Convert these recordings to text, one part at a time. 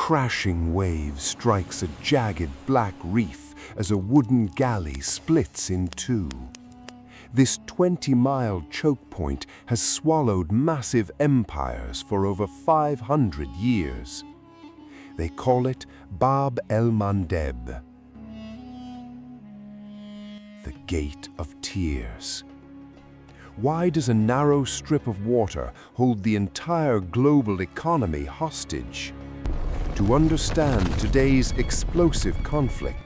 crashing wave strikes a jagged black reef as a wooden galley splits in two. This 20-mile choke point has swallowed massive empires for over 500 years. They call it Bab el Mandeb, the Gate of Tears. Why does a narrow strip of water hold the entire global economy hostage? To understand today's explosive conflict,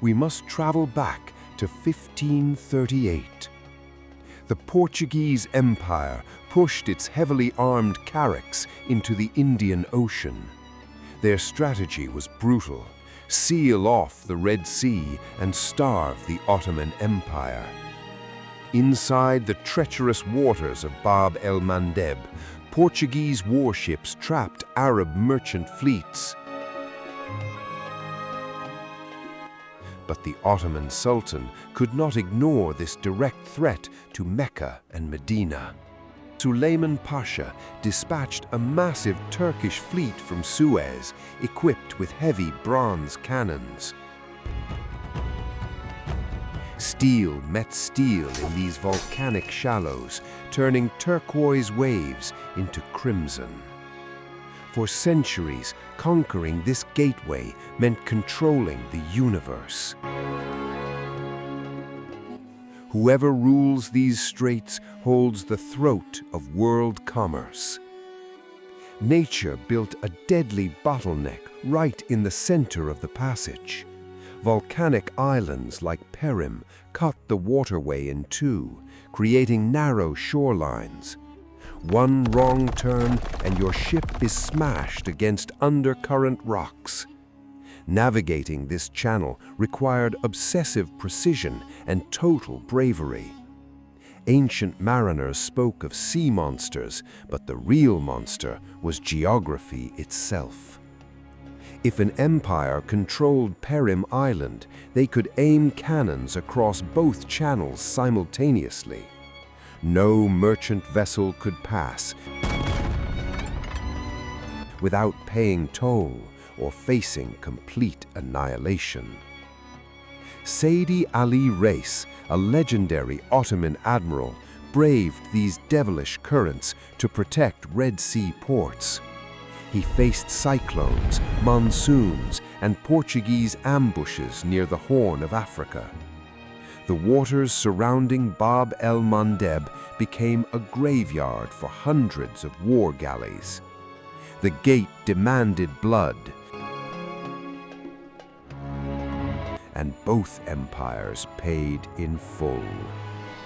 we must travel back to 1538. The Portuguese Empire pushed its heavily armed carracks into the Indian Ocean. Their strategy was brutal: seal off the Red Sea and starve the Ottoman Empire. Inside the treacherous waters of Bab el Mandeb, Portuguese warships trapped Arab merchant fleets. But the Ottoman Sultan could not ignore this direct threat to Mecca and Medina. Suleiman Pasha dispatched a massive Turkish fleet from Suez, equipped with heavy bronze cannons. Steel met steel in these volcanic shallows, turning turquoise waves into crimson. For centuries, conquering this gateway meant controlling the universe. Whoever rules these straits holds the throat of world commerce. Nature built a deadly bottleneck right in the center of the passage. Volcanic islands like Perim cut the waterway in two, creating narrow shorelines. One wrong turn and your ship is smashed against undercurrent rocks. Navigating this channel required obsessive precision and total bravery. Ancient mariners spoke of sea monsters, but the real monster was geography itself. If an empire controlled Perim Island, they could aim cannons across both channels simultaneously. No merchant vessel could pass without paying toll or facing complete annihilation. Saidi Ali Reis, a legendary Ottoman admiral, braved these devilish currents to protect Red Sea ports. He faced cyclones, monsoons, and Portuguese ambushes near the Horn of Africa. The waters surrounding Bab el Mandeb became a graveyard for hundreds of war galleys. The gate demanded blood, and both empires paid in full.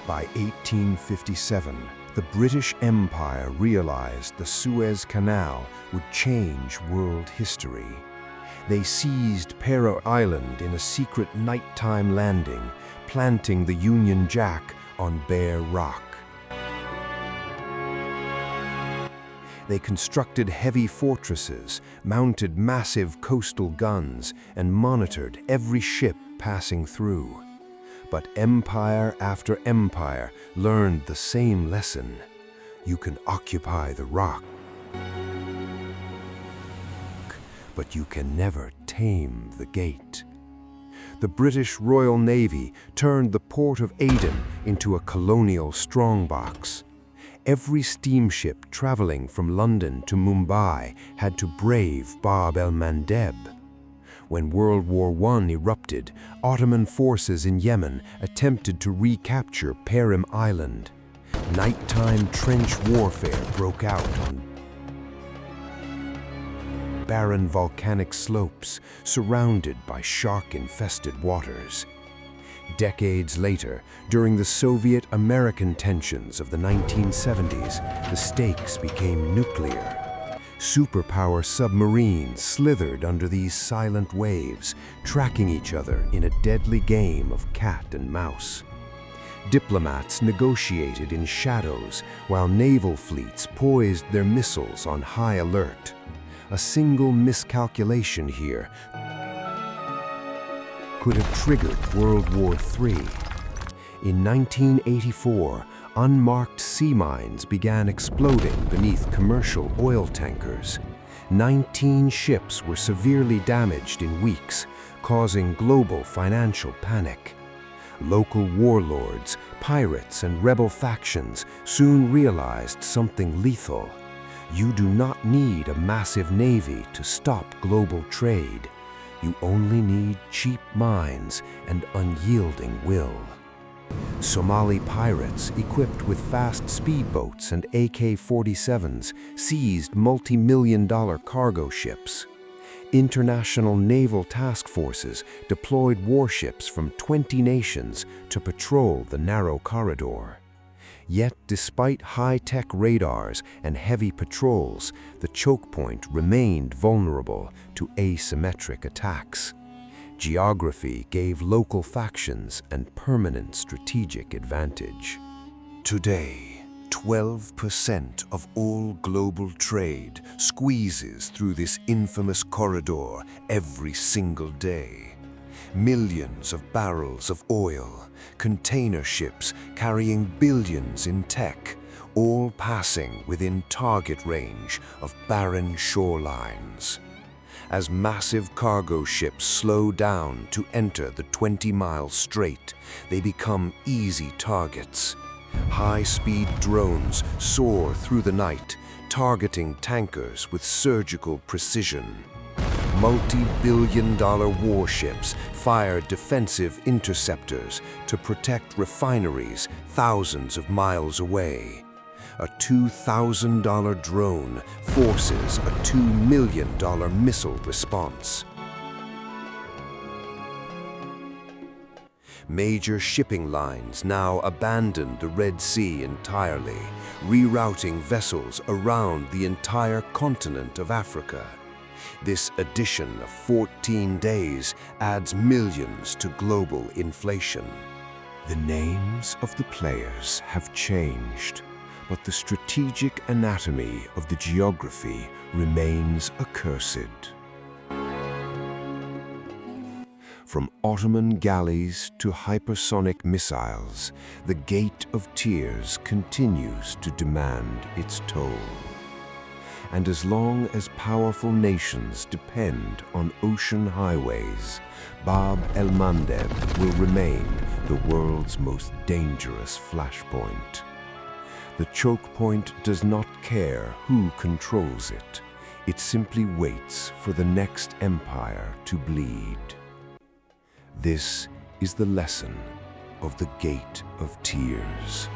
By 1857, the British Empire realized the Suez Canal would change world history. They seized Perim Island in a secret nighttime landing, planting the Union Jack on bare rock. They constructed heavy fortresses, mounted massive coastal guns, and monitored every ship passing through. But empire after empire learned the same lesson: you can occupy the rock, but you can never tame the gate. The British Royal Navy turned the port of Aden into a colonial strongbox. Every steamship traveling from London to Mumbai had to brave Bab el Mandeb. When World War I erupted, Ottoman forces in Yemen attempted to recapture Perim Island. Nighttime trench warfare broke out on barren volcanic slopes surrounded by shark-infested waters. Decades later, during the Soviet-American tensions of the 1970s, the stakes became nuclear. Superpower submarines slithered under these silent waves, tracking each other in a deadly game of cat and mouse. Diplomats negotiated in shadows while naval fleets poised their missiles on high alert. A single miscalculation here could have triggered World War III. In 1984, Unmarked sea mines began exploding beneath commercial oil tankers. 19 ships were severely damaged in weeks, causing global financial panic. Local warlords, pirates, and rebel factions soon realized something lethal. You do not need a massive navy to stop global trade. You only need cheap mines and unyielding will. Somali pirates, equipped with fast speedboats and AK-47s, seized multi-million-dollar cargo ships. International naval task forces deployed warships from 20 nations to patrol the narrow corridor. Yet, despite high-tech radars and heavy patrols, the Chokepoint remained vulnerable to asymmetric attacks. Geography gave local factions an permanent strategic advantage. Today, 12% of all global trade squeezes through this infamous corridor every single day. Millions of barrels of oil, container ships carrying billions in tech, all passing within target range of barren shorelines. As massive cargo ships slow down to enter the 20-mile strait, they become easy targets. High-speed drones soar through the night, targeting tankers with surgical precision. Multi-billion-dollar warships fire defensive interceptors to protect refineries thousands of miles away. A $2,000 drone forces a $2 million missile response. Major shipping lines now abandon the Red Sea entirely, rerouting vessels around the entire continent of Africa. This addition of 14 days adds millions to global inflation. The names of the players have changed, but the strategic anatomy of the geography remains accursed. From Ottoman galleys to hypersonic missiles, the Gate of Tears continues to demand its toll. And as long as powerful nations depend on ocean highways, Bab el Mandeb will remain the world's most dangerous flashpoint. The Chokepoint does not care who controls it. It simply waits for the next empire to bleed. This is the lesson of the Gate of Tears.